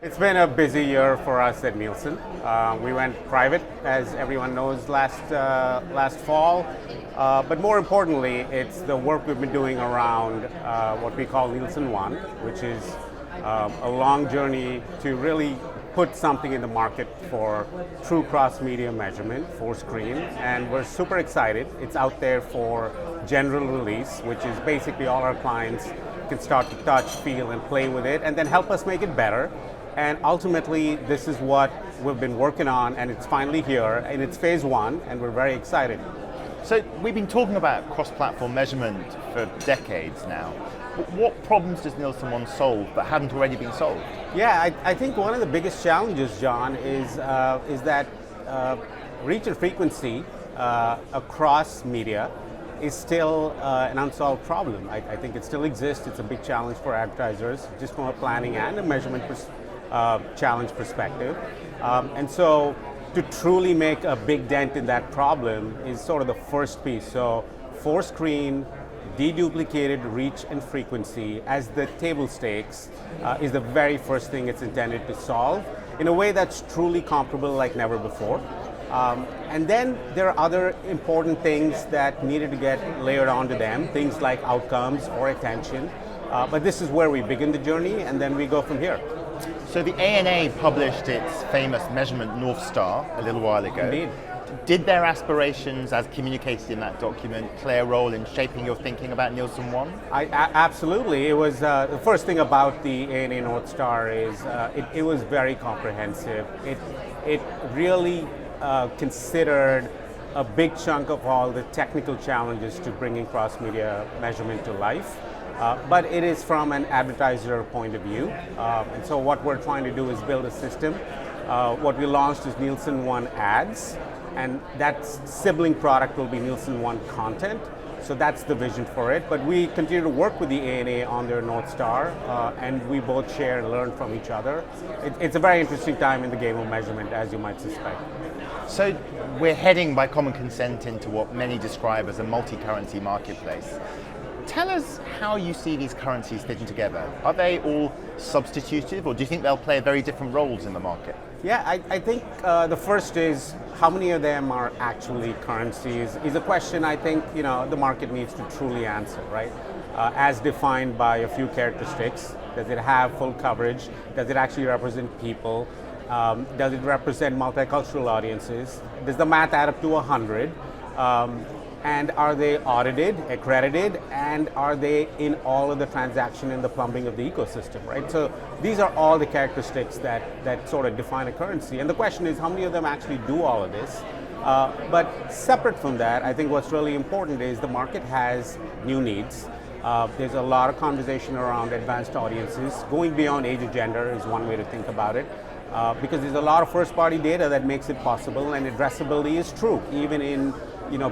It's been a busy year for us at Nielsen. We went private, as everyone knows, last fall. But more importantly, it's the work we've been doing around what we call Nielsen One, which is a long journey to really put something in the market for true cross-media measurement for screen. And we're super excited. It's out there for general release, which is basically all our clients can start to touch, feel, and play with it, and then help us make it better. And ultimately, this is what we've been working on, and it's finally here, and it's phase one, and we're very excited. So we've been talking about cross-platform measurement for decades now. What problems does Nielsen One solve that haven't already been solved? Yeah, I think one of the biggest challenges, John, is that reach and frequency across media is still an unsolved problem. I think it still exists. It's a big challenge for advertisers, just from a planning and a measurement challenge perspective. And so to truly make a big dent in that problem is sort of the first piece. So for screen, deduplicated reach and frequency as the table stakes is the very first thing it's intended to solve in a way that's truly comparable like never before. And then there are other important things that needed to get layered onto them, things like outcomes or attention. But this is where we begin the journey, and then we go from here. So the ANA published its famous measurement North Star a little while ago. Indeed. Did their aspirations, as communicated in that document, play a role in shaping your thinking about Nielsen One? Absolutely. It was the first thing about the ANA North Star is it was very comprehensive. It really considered a big chunk of all the technical challenges to bringing cross-media measurement to life. But it is from an advertiser point of view. And so what we're trying to do is build a system. What we launched is Nielsen One Ads, and that sibling product will be Nielsen One Content. So that's the vision for it. But we continue to work with the ANA on their North Star, and we both share and learn from each other. It's a very interesting time in the game of measurement, as you might suspect. So we're heading by common consent into what many describe as a multi-currency marketplace. Tell us how you see these currencies fitting together. Are they all substitutive, or do you think they'll play very different roles in the market? Yeah, I think the first is how many of them are actually currencies is a question I think the market needs to truly answer, right? As defined by a few characteristics. Does it have full coverage? Does it actually represent people? Does it represent multicultural audiences? Does the math add up to 100? And are they audited, accredited, and are they in all of the transaction and the plumbing of the ecosystem, right? So these are all the characteristics that sort of define a currency. And the question is, how many of them actually do all of this? But separate from that, I think what's really important is the market has new needs. There's a lot of conversation around advanced audiences. Going beyond age and gender is one way to think about it. Because there's a lot of first-party data that makes it possible, and addressability is true, even in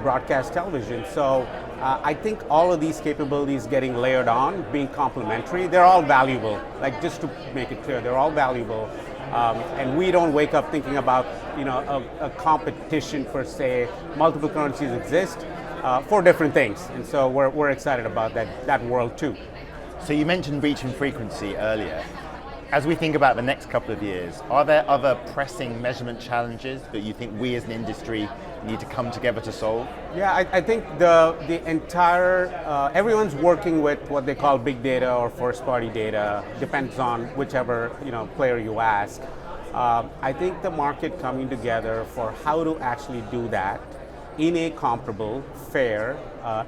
broadcast television. So I think all of these capabilities getting layered on, being complementary, they're all valuable. Like, just to make it clear, they're all valuable. And we don't wake up thinking about a competition per se. Multiple currencies exist for different things, and so we're excited about that world too. So you mentioned reach and frequency earlier. As we think about the next couple of years, are there other pressing measurement challenges that you think we as an industry need to come together to solve? Yeah, I think the entire, everyone's working with what they call big data or first party data, depends on whichever player you ask. I think the market coming together for how to actually do that in a comparable, fair,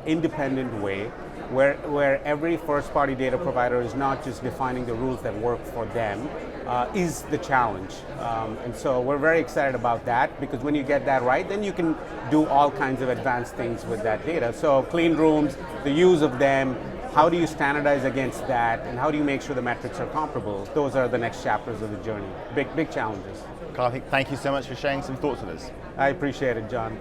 independent way, where every first-party data provider is not just defining the rules that work for them, is the challenge. And so we're very excited about that, because when you get that right, then you can do all kinds of advanced things with that data. So clean rooms, the use of them, how do you standardize against that, and how do you make sure the metrics are comparable? Those are the next chapters of the journey. Big challenges. Karthik, thank you so much for sharing some thoughts with us. I appreciate it, John.